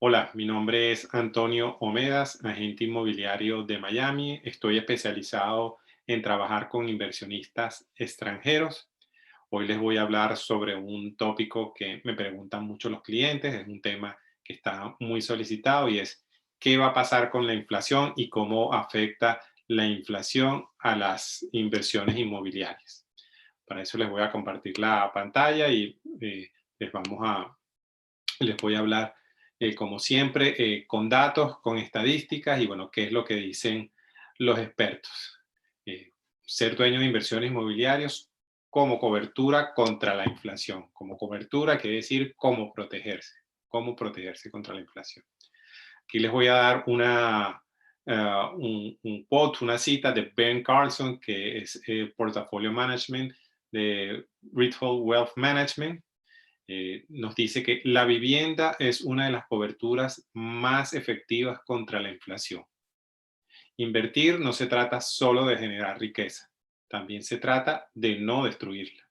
Hola, mi nombre es Antonio Omedas, agente inmobiliario de Miami. Estoy especializado en trabajar con inversionistas extranjeros. Hoy les voy a hablar sobre un tópico que me preguntan mucho los clientes. Es un tema que está muy solicitado y es qué va a pasar con la inflación y cómo afecta la inflación a las inversiones inmobiliarias. Para eso les voy a compartir la pantalla y les vamos a les voy a hablar, como siempre, con datos, con estadísticas y, bueno, qué es lo que dicen los expertos. Eh, Ser dueño de inversiones inmobiliarias como cobertura contra la inflación. Como cobertura quiere decir cómo protegerse contra la inflación. Aquí les voy a dar un quote, una cita de Ben Carlson, que es Portfolio Management de Ritual Wealth Management. Nos dice que la vivienda es una de las coberturas más efectivas contra la inflación. Invertir no se trata solo de generar riqueza, también se trata de no destruirla.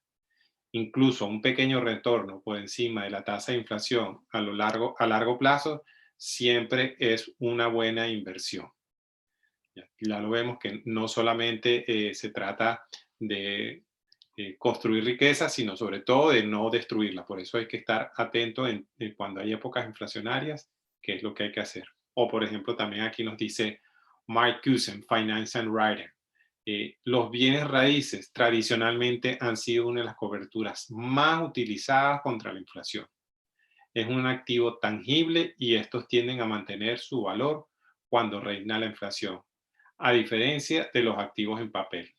Incluso un pequeño retorno por encima de la tasa de inflación a largo plazo siempre es una buena inversión. Ya lo vemos que no solamente se trata de construir riqueza, sino sobre todo de no destruirla. Por eso hay que estar atento cuando hay épocas inflacionarias, qué es lo que hay que hacer. O, por ejemplo, también aquí nos dice Mark Cusen, Finance and Writer. Los bienes raíces tradicionalmente han sido una de las coberturas más utilizadas contra la inflación. Es un activo tangible y estos tienden a mantener su valor cuando reina la inflación, a diferencia de los activos en papel.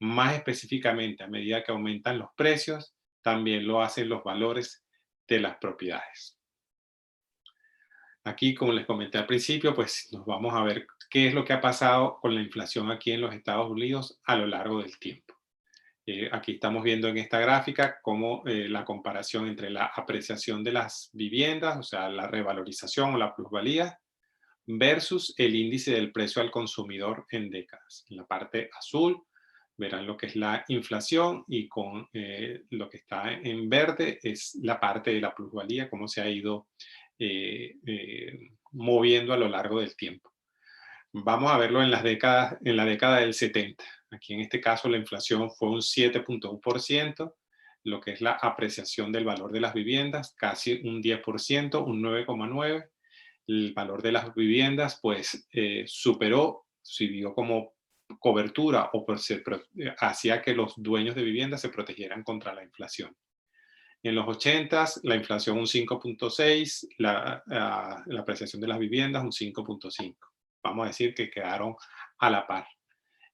Más específicamente, a medida que aumentan los precios, también lo hacen los valores de las propiedades. Aquí, como les comenté al principio, pues nos vamos a ver qué es lo que ha pasado con la inflación aquí en los Estados Unidos a lo largo del tiempo. Aquí estamos viendo en esta gráfica cómo la comparación entre la apreciación de las viviendas, o sea, la revalorización o la plusvalía, versus el índice del precio al consumidor en décadas. En la parte azul verán lo que es la inflación y con lo que está en verde es la parte de la plusvalía, cómo se ha ido moviendo a lo largo del tiempo. Vamos a verlo en la década del 70. Aquí en este caso la inflación fue un 7,1%, lo que es la apreciación del valor de las viviendas, casi un 10%, un 9,9%. El valor de las viviendas pues superó, sirvió como cobertura o hacía que los dueños de viviendas se protegieran contra la inflación. En los 80 la inflación un 5,6, la apreciación de las viviendas un 5,5. Vamos a decir que quedaron a la par.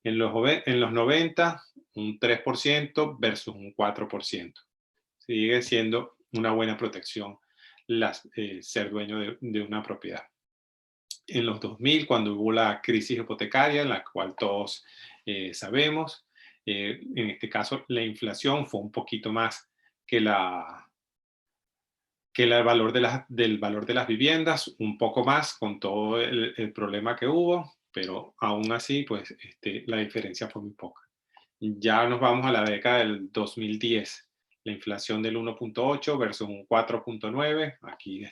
En los 90, un 3% versus un 4%. Sigue siendo una buena protección ser dueño de una propiedad. En los 2000, cuando hubo la crisis hipotecaria, en la cual todos sabemos, en este caso la inflación fue un poquito más que el valor del valor de las viviendas, un poco más con todo el problema que hubo, pero aún así, pues la diferencia fue muy poca. Ya nos vamos a la década del 2010, la inflación del 1,8 versus un 4,9, aquí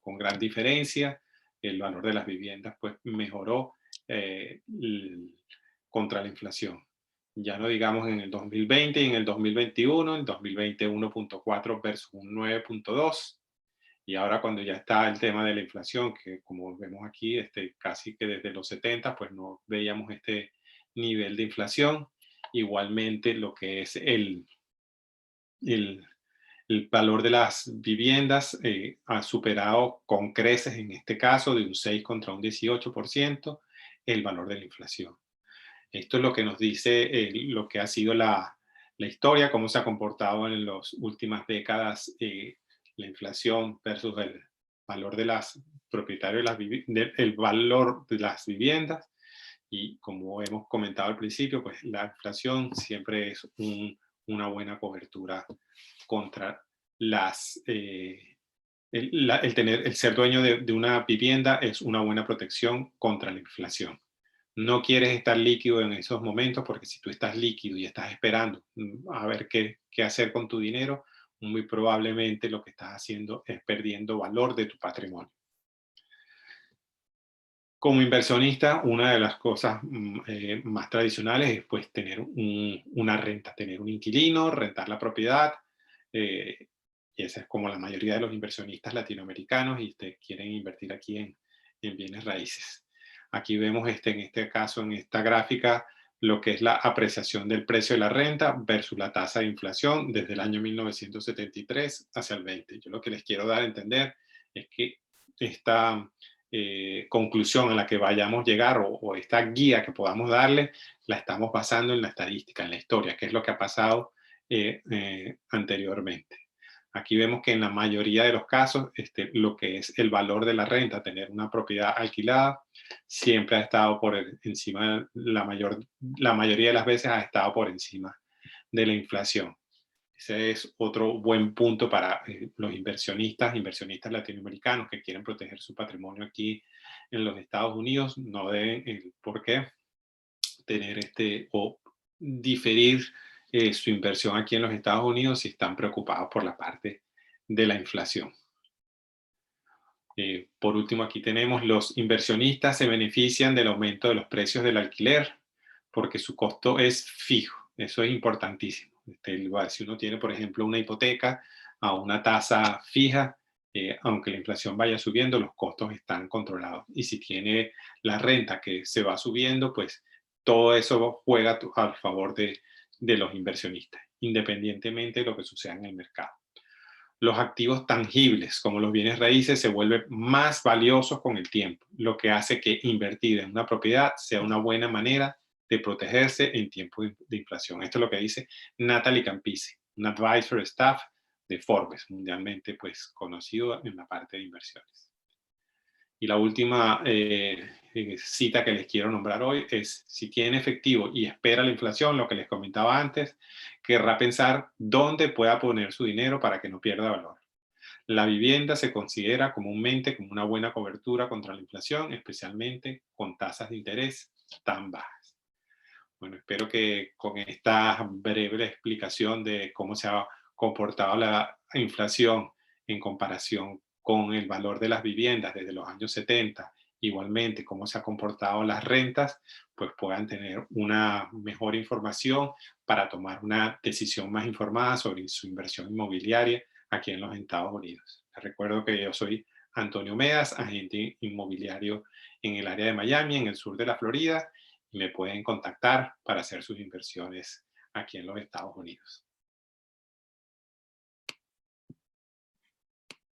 con gran diferencia, el valor de las viviendas pues mejoró contra la inflación. Ya no digamos en el 2020 y en el 2021, en 2020 1,4 versus un 9,2. Y ahora cuando ya está el tema de la inflación, que como vemos aquí, casi que desde los 70, pues no veíamos este nivel de inflación. Igualmente lo que es el, el valor de las viviendas ha superado con creces, en este caso, de un 6 contra un 18%, el valor de la inflación. Esto es lo que nos dice lo que ha sido la historia, cómo se ha comportado en las últimas décadas la inflación versus el valor de las propietarios el valor de las viviendas. Y como hemos comentado al principio, pues la inflación siempre es una buena cobertura contra el ser dueño de una vivienda es una buena protección contra la inflación. No quieres estar líquido en esos momentos porque si tú estás líquido y estás esperando a ver qué hacer con tu dinero, muy probablemente lo que estás haciendo es perdiendo valor de tu patrimonio. Como inversionista, una de las cosas más tradicionales es pues tener una renta, tener un inquilino, rentar la propiedad. eh, y esa es como la mayoría de los inversionistas latinoamericanos y quieren invertir aquí en bienes raíces. Aquí vemos en este caso, en esta gráfica, lo que es la apreciación del precio de la renta versus la tasa de inflación desde el año 1973 hacia el 20. Yo lo que les quiero dar a entender es que esta conclusión a la que vayamos a llegar o esta guía que podamos darle, la estamos basando en la estadística, en la historia, que es lo que ha pasado anteriormente. Aquí vemos que en la mayoría de los casos, lo que es el valor de la renta, tener una propiedad alquilada, siempre ha estado encima, la mayoría de las veces ha estado por encima de la inflación. Ese es otro buen punto para los inversionistas latinoamericanos que quieren proteger su patrimonio aquí en los Estados Unidos. No deben, por qué, tener o diferir su inversión aquí en los Estados Unidos si están preocupados por la parte de la inflación. Por último, aquí tenemos los inversionistas se benefician del aumento de los precios del alquiler porque su costo es fijo. Eso es importantísimo. Si uno tiene, por ejemplo, una hipoteca a una tasa fija, aunque la inflación vaya subiendo, los costos están controlados. Y si tiene la renta que se va subiendo, pues todo eso juega a favor de los inversionistas, independientemente de lo que suceda en el mercado. Los activos tangibles, como los bienes raíces, se vuelven más valiosos con el tiempo, lo que hace que invertir en una propiedad sea una buena manera de protegerse en tiempos de inflación. Esto es lo que dice Natalie Campisi, un advisor staff de Forbes, mundialmente pues, conocido en la parte de inversiones. Y la última cita que les quiero nombrar hoy es, si tiene efectivo y espera la inflación, lo que les comentaba antes, querrá pensar dónde pueda poner su dinero para que no pierda valor. La vivienda se considera comúnmente como una buena cobertura contra la inflación, especialmente con tasas de interés tan bajas. Bueno, espero que con esta breve explicación de cómo se ha comportado la inflación en comparación con el valor de las viviendas desde los años 70, igualmente cómo se han comportado las rentas, pues puedan tener una mejor información para tomar una decisión más informada sobre su inversión inmobiliaria aquí en los Estados Unidos. Les recuerdo que yo soy Antonio Medas, agente inmobiliario en el área de Miami, en el sur de la Florida, y me pueden contactar para hacer sus inversiones aquí en los Estados Unidos.